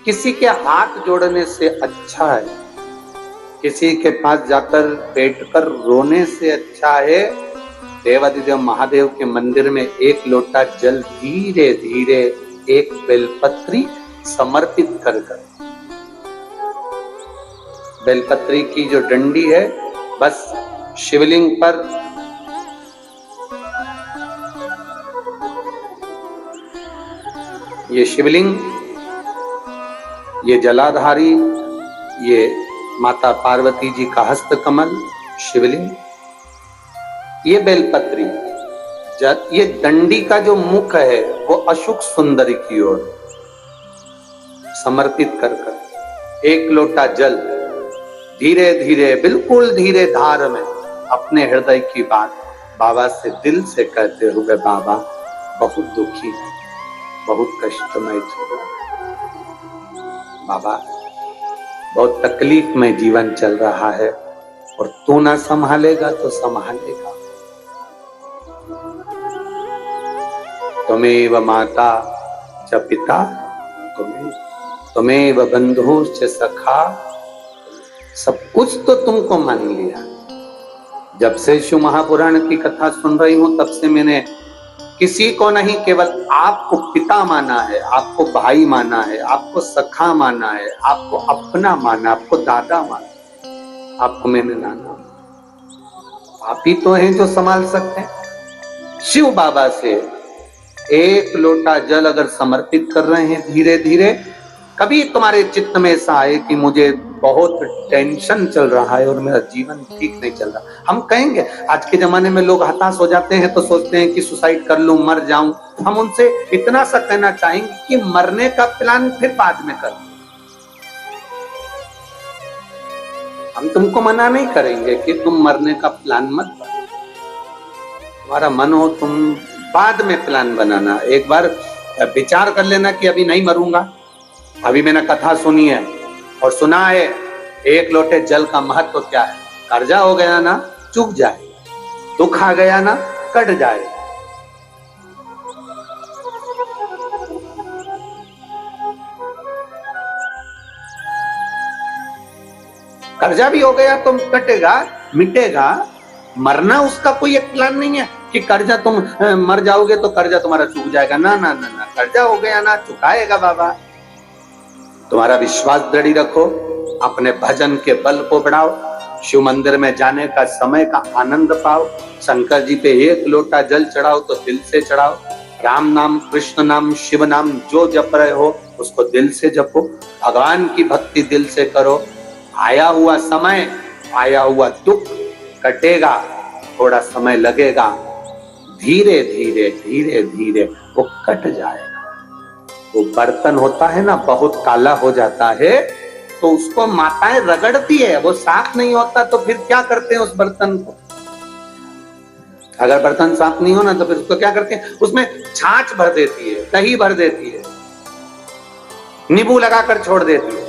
किसी के हाथ जोड़ने से अच्छा है, किसी के पास जाकर बैठकर रोने से अच्छा है देवादिदेव महादेव के मंदिर में एक लोटा जल धीरे धीरे एक बेलपत्री समर्पित कर बेलपत्री की जो डंडी है बस शिवलिंग पर ये शिवलिंग, ये जलाधारी, ये माता पार्वती जी का हस्त कमल शिवलिंग, ये बेलपत्री, ये दंडी का जो मुख है वो अशुक सुंदरी की ओर समर्पित कर एक लोटा जल धीरे धीरे बिल्कुल धीरे धार में अपने हृदय की बात बाबा से दिल से कहते हुए, बाबा बहुत दुखी, बहुत कष्टमय जीवन, बाबा बहुत तकलीफ में जीवन चल रहा है और तू ना संभालेगा तो संभालेगा। त्वमेव माता च पिता त्वमेव बंधुश्च सखा, सब कुछ तो तुमको मान लिया। जब से शिव महापुराण की कथा सुन रही हूं तब से मैंने किसी को नहीं, केवल आपको पिता माना है, आपको भाई माना है, आपको सखा माना है, आपको अपना माना, आपको दादा माना, आपको मैंने नाना। आप ही तो हैं जो संभाल सकते हैं। शिव बाबा से एक लोटा जल अगर समर्पित कर रहे हैं धीरे धीरे, कभी तुम्हारे चित्त में ऐसा आए कि मुझे बहुत टेंशन चल रहा है और मेरा जीवन ठीक नहीं चल रहा, हम कहेंगे, आज के जमाने में लोग हताश हो जाते हैं तो सोचते हैं कि सुसाइड कर लूं, मर जाऊं। हम उनसे इतना सा कहना चाहेंगे कि मरने का प्लान फिर बाद में कर, हम तुमको मना नहीं करेंगे कि तुम मरने का प्लान मत बनाओ। तुम्हारा मन हो तुम बाद में प्लान बनाना, एक बार विचार कर लेना कि अभी नहीं मरूंगा। अभी मैंने कथा सुनी है और सुना है एक लोटे जल का महत्व क्या है। कर्जा हो गया ना चुक जाए, दुख आ गया ना कट जाए। कर्जा भी हो गया तो कटेगा, मिटेगा। मरना उसका कोई एक प्लान नहीं है कि कर्जा तुम मर जाओगे तो कर्जा तुम्हारा चुक जाएगा। ना ना ना ना, कर्जा हो गया ना चुकाएगा बाबा। तुम्हारा विश्वास दृढ़ रखो, अपने भजन के बल को बढ़ाओ, शिव मंदिर में जाने का समय का आनंद पाओ, शंकर जी पे एक लोटा जल चढ़ाओ तो दिल से चढ़ाओ। राम नाम, कृष्ण नाम, शिव नाम जो जप रहे हो उसको दिल से जपो, भगवान की भक्ति दिल से करो। आया हुआ समय, आया हुआ दुख कटेगा, थोड़ा समय लगेगा, धीरे धीरे धीरे धीरे वो कट जाएगा। वो बर्तन होता है ना बहुत काला हो जाता है तो उसको माताएं रगड़ती है, वो साफ नहीं होता तो फिर क्या करते हैं उस बर्तन को। अगर बर्तन साफ नहीं हो ना तो फिर उसको क्या करते हैं, उसमें छाछ भर देती है, दही भर देती है, नींबू लगाकर छोड़ देती है,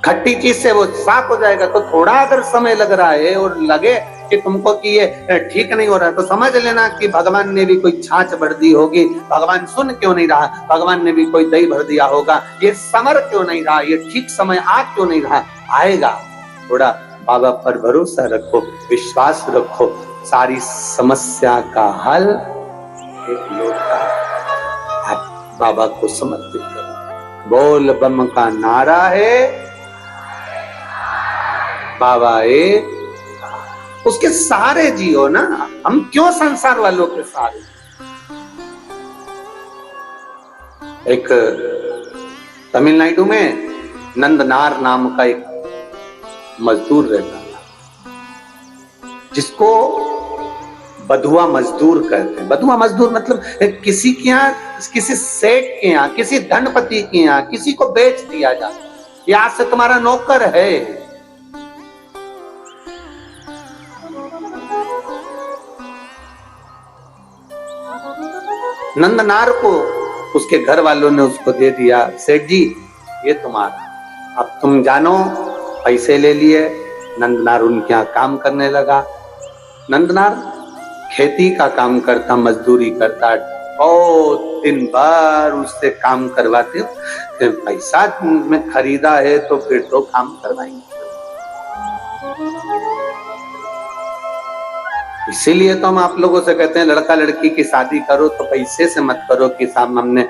खट्टी चीज से वो साफ हो जाएगा। तो थोड़ा अगर समय लग रहा है और लगे कि तुमको कि ये ठीक नहीं हो रहा है तो समझ लेना कि भगवान ने भी कोई छाछ भर दी होगी। भगवान सुन क्यों नहीं रहा, भगवान ने भी कोई दही भर दिया होगा। ये समर क्यों नहीं रहा, ये ठीक समय आ क्यों नहीं रहा, आएगा। थोड़ा बाबा पर भरोसा रखो, विश्वास रखो, सारी समस्या का हल एक लोटा आप बाबा को समर्पित करो। बोल बम का नारा है, बाबा एक, उसके सहारे जियो ना। हम क्यों संसार वालों के सहारे। एक तमिलनाडु में नंदनार नाम का एक मजदूर रहता था जिसको बधुआ मजदूर कहते हैं। बधुआ मजदूर मतलब किसी के यहाँ, किसी सेठ के यहाँ, किसी धनपति के यहाँ किसी को बेच दिया जाता, ये आज से तुम्हारा नौकर है। नंदनार को उसके घर वालों ने उसको दे दिया, सेठ जी ये तुम्हारा, अब तुम जानो। पैसे ले लिए, नंदनार उनके यहाँ काम करने लगा। नंदनार खेती का काम करता, मजदूरी करता और दिन भर उससे काम करवाते हो, पैसा में खरीदा है तो फिर तो काम करवाएंगे। इसीलिए तो हम आप लोगों से कहते हैं लड़का लड़की की शादी करो तो पैसे से मत करो कि साहब हमने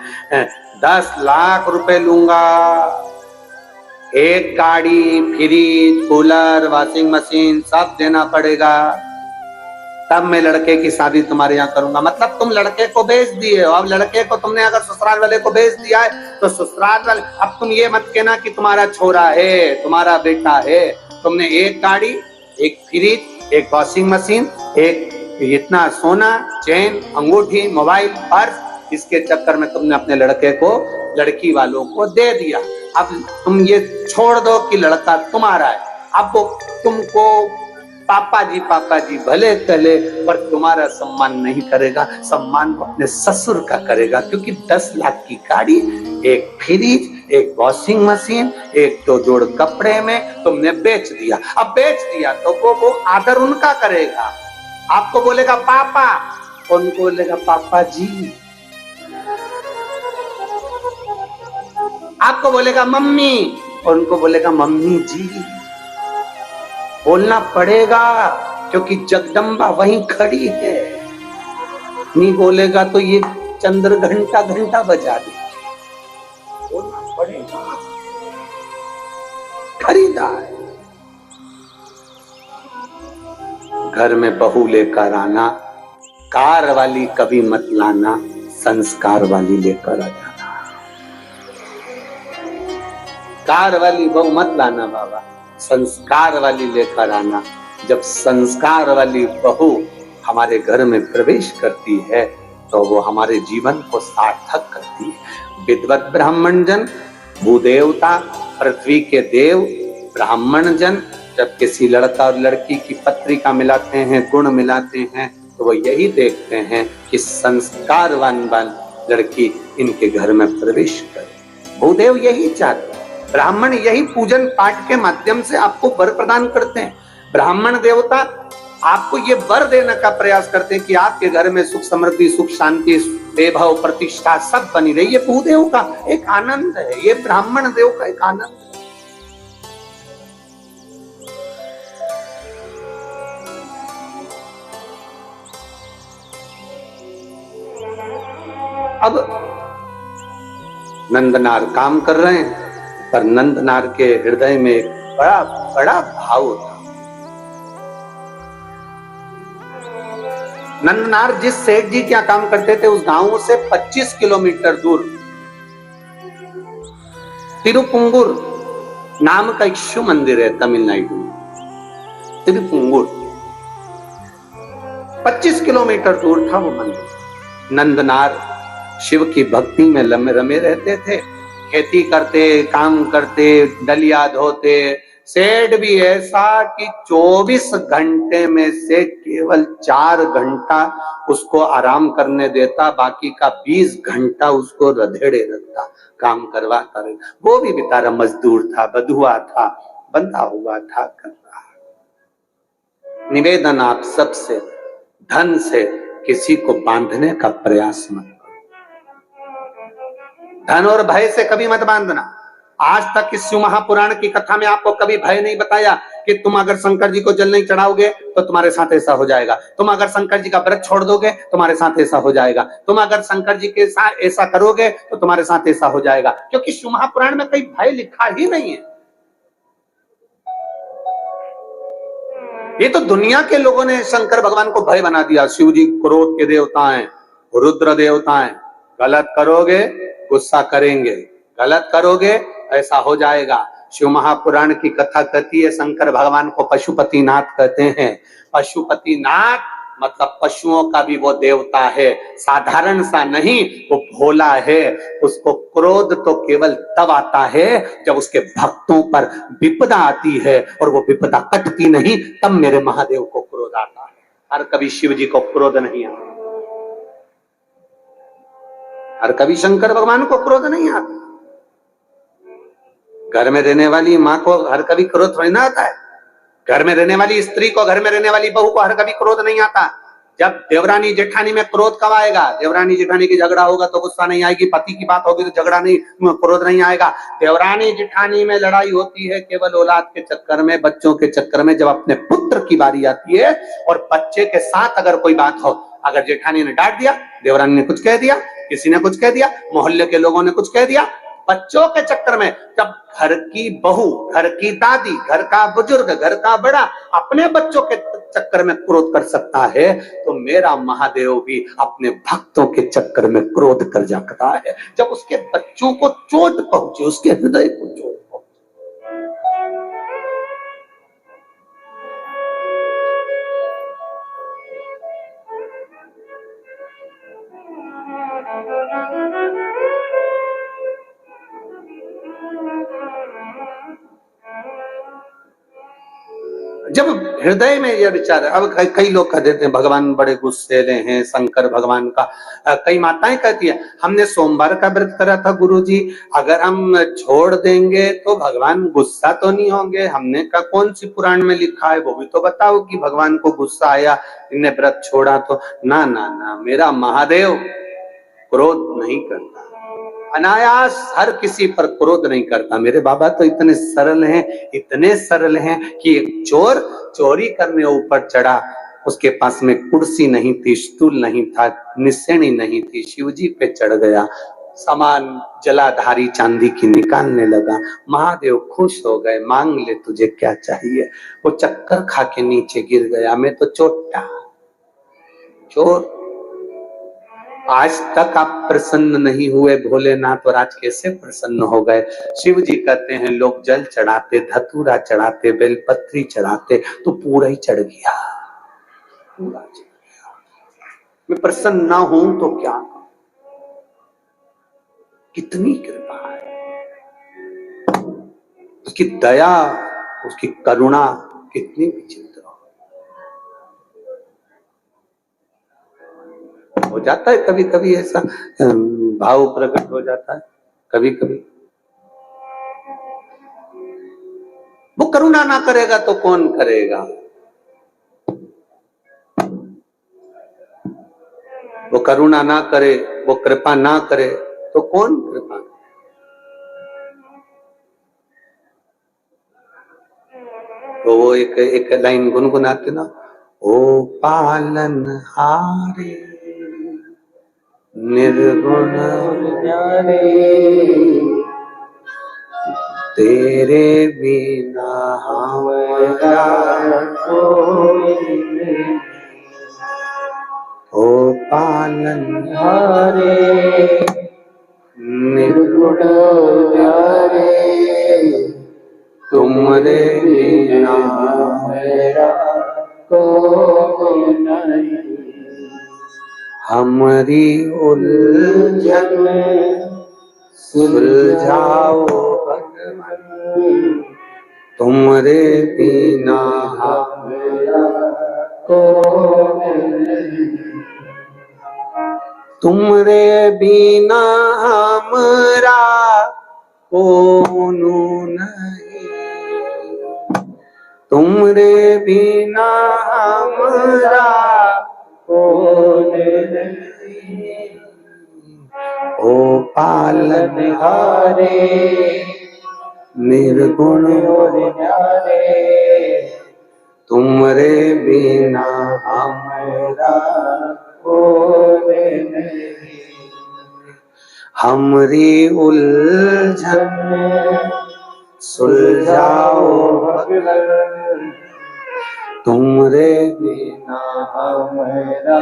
10 लाख रुपए लूंगा, एक गाड़ी, फ्रिज, कूलर, वॉशिंग मशीन सब देना पड़ेगा, तब मैं लड़के की शादी तुम्हारे यहाँ करूंगा। मतलब तुम लड़के को बेच दिए हो। अब लड़के को तुमने अगर ससुराल वाले को बेच दिया है तो ससुराल वाले, अब तुम ये मत कहना कि तुम्हारा छोरा है, तुम्हारा बेटा है। तुमने एक गाड़ी, एक फ्रिज, एक वॉशिंग मशीन, एक इतना सोना, चेन, अंगूठी, मोबाइल, पर्स, इसके चक्कर में तुमने अपने लड़के को लड़की वालों को दे दिया। अब तुम ये छोड़ दो कि लड़का तुम्हारा है। अब वो तुमको पापा जी भले कहले पर तुम्हारा सम्मान नहीं करेगा, सम्मान वो अपने ससुर का करेगा। क्योंकि 10 लाख की गाड़ी, एक फ्रिज, एक वॉशिंग मशीन, एक 2 जोड़ कपड़े में तुमने बेच दिया। अब बेच दिया तो वो आदर उनका करेगा। आपको बोलेगा पापा, उनको बोलेगा पापा जी। आपको बोलेगा मम्मी, उनको बोलेगा मम्मी जी। बोलना पड़ेगा क्योंकि जगदम्बा वहीं खड़ी है। नहीं बोलेगा तो ये चंद्र घंटा घंटा बजा दे। बोलना पड़ेगा, खरीदा है। घर में बहू लेकर आना, कार वाली कभी मत लाना, संस्कार वाली लेकर आ जाना। कार वाली बहू मत लाना बाबा, संस्कार वाली लेकर आना। जब संस्कार वाली बहू हमारे घर में प्रवेश करती है तो वो हमारे जीवन को सार्थक करती है। विद्वत ब्राह्मण जन, भूदेवता, पृथ्वी के देव ब्राह्मण जन जब किसी लड़का और लड़की की पत्रिका मिलाते हैं, गुण मिलाते हैं, तो वो यही देखते हैं कि संस्कारवान लड़की इनके घर में प्रवेश करे। भूदेव यही चाहते हैं। ब्राह्मण यही पूजन पाठ के माध्यम से आपको वर प्रदान करते हैं। ब्राह्मण देवता आपको ये वर देने का प्रयास करते हैं कि आपके घर में सुख समृद्धि, सुख शांति, वैभव, प्रतिष्ठा सब बनी रही। ये भूदेव का एक आनंद है, ये ब्राह्मण देव का एक आनंद है। अब नंदनार काम कर रहे हैं, पर नंदनार के हृदय में एक बड़ा बड़ा भाव था। नंदनार जिस सेठ जी क्या काम करते थे उस गांव से 25 किलोमीटर दूर तिरुपुंगुर नाम का एक शिव मंदिर है तमिलनाडु में। तिरुपुंगुर 25 किलोमीटर दूर था वो मंदिर। नंदनार शिव की भक्ति में रमे रहते थे, खेती करते, काम करते, डलिया धोते। सेठ भी ऐसा कि 24 घंटे में से केवल 4 घंटा उसको आराम करने देता, बाकी का 20 घंटा उसको रधेड़े रखता, काम करवाता रहे। वो भी बेचारा मजदूर था, बधुआ था, बंधा हुआ था, कर रहा। निवेदन आप सबसे, धन से किसी को बांधने का प्रयास मत करो। धन और भय से कभी मत बांधना। आज तक इस शिव महापुराण की कथा में आपको कभी भय नहीं बताया कि तुम अगर शंकर जी को जल नहीं चढ़ाओगे तो तुम्हारे साथ ऐसा हो जाएगा, तुम अगर शंकर जी का व्रत छोड़ दोगे तुम्हारे साथ ऐसा हो जाएगा, तुम अगर शंकर जी के साथ ऐसा करोगे तो तुम्हारे साथ ऐसा हो जाएगा। क्योंकि शिव महापुराण में कोई भय लिखा ही नहीं है। ये तो दुनिया के लोगों ने शंकर भगवान को भय बना दिया। शिव जी क्रोध के देवता हैं, रुद्र देवता हैं, गलत करोगे गुस्सा करेंगे, गलत करोगे ऐसा हो जाएगा। शिव महापुराण की कथा कहती है शंकर भगवान को पशुपतिनाथ कहते हैं। पशुपतिनाथ मतलब पशुओं का भी वो देवता है, साधारण सा नहीं, वो भोला है। उसको क्रोध तो केवल तब आता है जब उसके भक्तों पर विपदा आती है, और वो विपदा कटती नहीं, तब मेरे महादेव को क्रोध आता है। हर कभी शिव जी को क्रोध नहीं आता, हर कभी शंकर भगवान को क्रोध नहीं आता। घर में रहने वाली माँ को हर कभी क्रोध थोड़ी ना आता है। घर में रहने वाली स्त्री को, घर में रहने वाली बहू को हर कभी क्रोध नहीं आता। जब देवरानी जेठानी में क्रोध कब आएगा? देवरानी जेठानी की झगड़ा होगा तो गुस्सा नहीं आएगी, पति की बात होगी तो झगड़ा नहीं, क्रोध नहीं आएगा। देवरानी जेठानी में लड़ाई होती है केवल औलाद के चक्कर में, बच्चों के चक्कर में। जब अपने पुत्र की बारी आती है और बच्चे के साथ अगर कोई बात हो, अगर जेठानी ने डांट दिया, देवरानी ने कुछ कह दिया, किसी ने कुछ कह दिया, मोहल्ले के लोगों ने कुछ कह दिया, बच्चों के चक्कर में, जब घर की बहू, घर की दादी, घर का बुजुर्ग, घर का बड़ा अपने बच्चों के चक्कर में क्रोध कर सकता है, तो मेरा महादेव भी अपने भक्तों के चक्कर में क्रोध कर सकता है। जब उसके बच्चों को चोट पहुंचे, उसके हृदय को चोट पहुंचे। जब हृदय में यह विचार है, अब कई लोग कह देते हैं भगवान बड़े गुस्सेले हैं, शंकर भगवान का, कई माताएं कहती है हमने सोमवार का व्रत करा था गुरुजी, अगर हम छोड़ देंगे तो भगवान गुस्सा तो नहीं होंगे? हमने कहा कौन सी पुराण में लिखा है, वो भी तो बताओ कि भगवान को गुस्सा आया, इन्हें व्रत छोड़ा तो। ना ना ना, मेरा महादेव क्रोध नहीं करता, अनायास हर किसी पर क्रोध नहीं करता। मेरे बाबा तो इतने सरल हैं, इतने सरल हैं कि एक चोर चोरी करने ऊपर चढ़ा, उसके पास में कुर्सी नहीं थी, स्टूल नहीं था, निसेनी नहीं थी, शिवजी पे चढ़ गया, सामान जलाधारी चांदी की निकालने लगा, महादेव खुश हो गए, मांग ले तुझे क्या चाहिए। वो चक्कर खा के नीचे गिर गया, मैं तो चोटा चोर। आज तक आप प्रसन्न नहीं हुए भोलेनाथ, और आज कैसे प्रसन्न हो गए? शिव जी कहते हैं लोग जल चढ़ाते, धतूरा चढ़ाते, बेलपत्री चढ़ाते, तो पूरा ही चढ़ गया, पूरा चढ़ गया। मैं प्रसन्न ना हूं तो क्या? कितनी कृपा है उसकी, दया, उसकी करुणा कितनी विचित्र हो जाता है। कभी कभी ऐसा भाव प्रकट हो जाता है, कभी कभी। वो करुणा ना करेगा तो कौन करेगा? वो करुणा ना करे, वो कृपा ना करे तो कौन कृपा करे? तो वो एक लाइन गुनगुनाते ना, ओ पालन हारे निर्गुण न्यारे, तेरे बिना हमारा कोई नहीं। ओ पालन हारे निर्गुण न्यारे, तुमरे बिना मेरा कोई नहीं। हमारी उलझन सुलझाओ भगवान, तुमरे बिना हमारा कोई नहीं। तुमरे बिना हमारा कौन नहीं, तुमरे बिना हमारा कौन नहीं। ओ पालनहारे निर्गुण और न्यारे, तुमरे बिना हमारा कौन नहीं। हमरी उलझन सुलझाओ भगवान, तुमरे बिना हमारा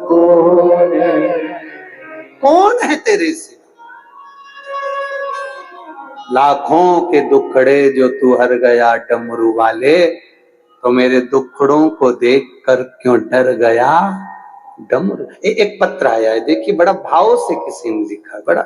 कौन है? कौन है तेरे से? लाखों के दुखड़े जो तू हर गया डमरू वाले, तो मेरे दुखड़ों को देखकर क्यों डर गया डमरू। एक पत्र आया है, देखिए बड़ा भाव से किसी ने लिखा, बड़ा